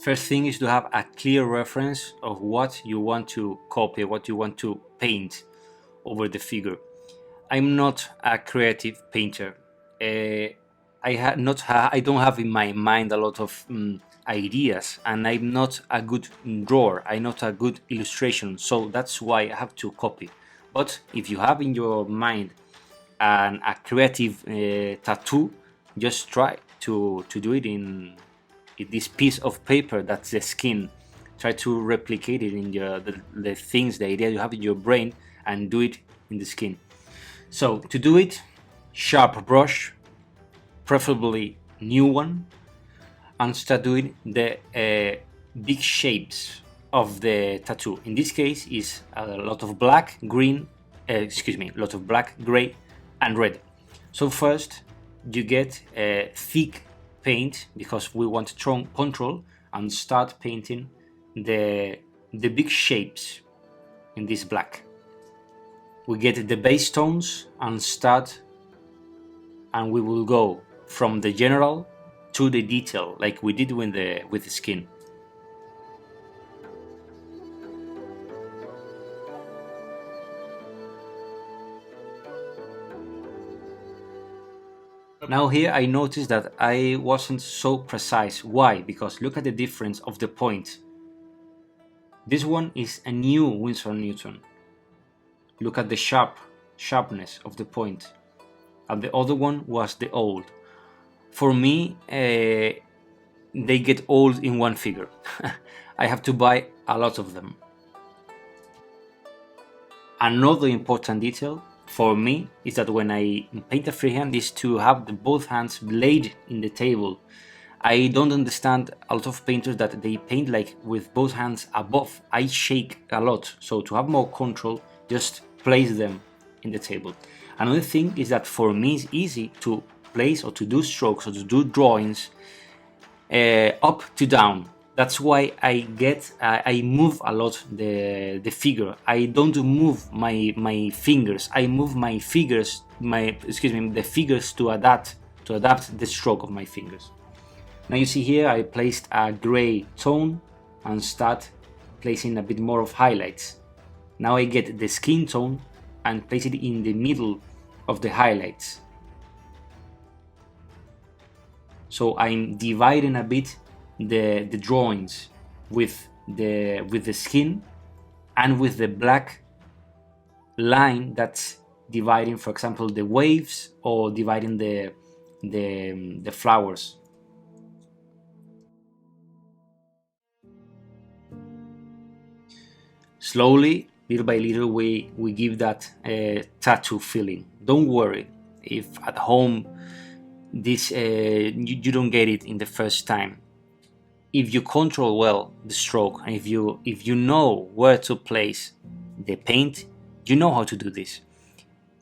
First thing is to have a clear reference of what you want to copy, what you want to paint over the figure. I'm not a creative painter. I don't have in my mind a lot of ideas, and I'm not a good drawer. I'm not a good illustration, so that's why I have to copy. But if you have in your mind a creative tattoo, just try to do it in this piece of paper that's the skin. Try to replicate it in the things, the idea you have in your brain, and do it in the skin. So to do it, sharp brush, preferably new one, and start doing the big shapes of the tattoo. In this case is a lot of black, green, a lot of black, gray, and red. So first you get a thick paint because we want strong control, and start painting the big shapes in this black. We get the base tones and we will go from the general to the detail like we did with the skin. Now here I noticed that I wasn't so precise. Why? Because look at the difference of the point. This one is a new Winsor Newton. Look at the sharpness of the point. And the other one was the old. For me, they get old in one figure. I have to buy a lot of them. Another important detail for me is that when I paint a freehand is to have both hands laid in the table. I don't understand a lot of painters that they paint like with both hands above. I shake a lot, so to have more control, just place them in the table. Another thing is that for me it's easy to place or to do strokes or to do drawings up to down. That's why I move a lot the figure. I don't move my fingers. I move the figures to adapt the stroke of my fingers. Now you see here I placed a gray tone and start placing a bit more of highlights. Now I get the skin tone and place it in the middle of the highlights. So I'm dividing a bit the drawings with the skin and with the black line that's dividing, for example, the waves or dividing the flowers. Slowly, little by little, we give that tattoo feeling. Don't worry if at home this you don't get it in the first time. If you control well the stroke, and if you know where to place the paint, you know how to do this.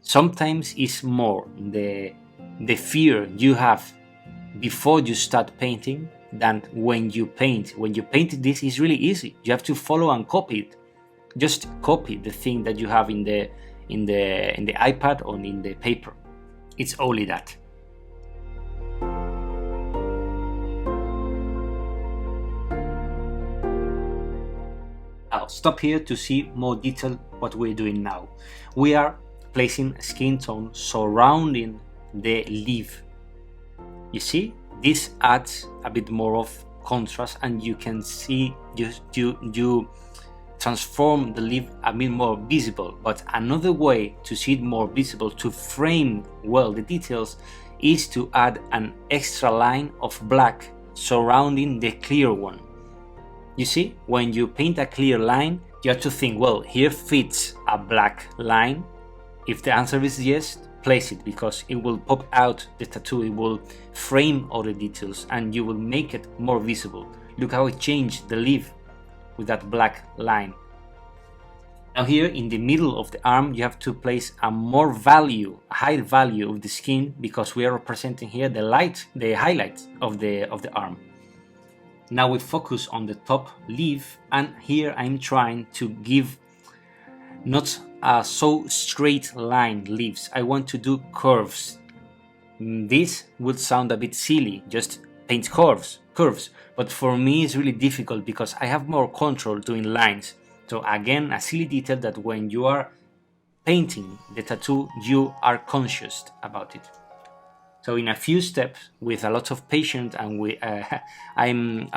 Sometimes it's more the fear you have before you start painting than when you paint. When you paint, this is really easy. You have to follow and copy it. Just copy the thing that you have in the iPad or in the paper. It's only that. I'll stop here to see more detail what we're doing now. We are placing a skin tone surrounding the leaf. You see, this adds a bit more of contrast, and you can see you transform the leaf a bit more visible. But another way to see it more visible, to frame well the details, is to add an extra line of black surrounding the clear one. You see, when you paint a clear line, you have to think, well, here fits a black line. If the answer is yes, place it, because it will pop out the tattoo, it will frame all the details, and you will make it more visible. Look how it changed the leaf with that black line. Now here in the middle of the arm, you have to place a high value of the skin, because we are representing here the highlight of the arm. Now we focus on the top leaf, and here I'm trying to give not a so straight line leaves. I want to do curves. This would sound a bit silly, just paint curves. But for me, it's really difficult because I have more control doing lines. So again, a silly detail that when you are painting the tattoo, you are conscious about it. So in a few steps, with a lot of patience, and I'm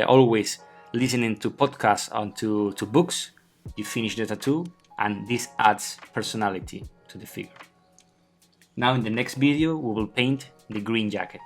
always listening to podcasts and to books, you finish the tattoo, and this adds personality to the figure. Now in the next video, we will paint the green jacket.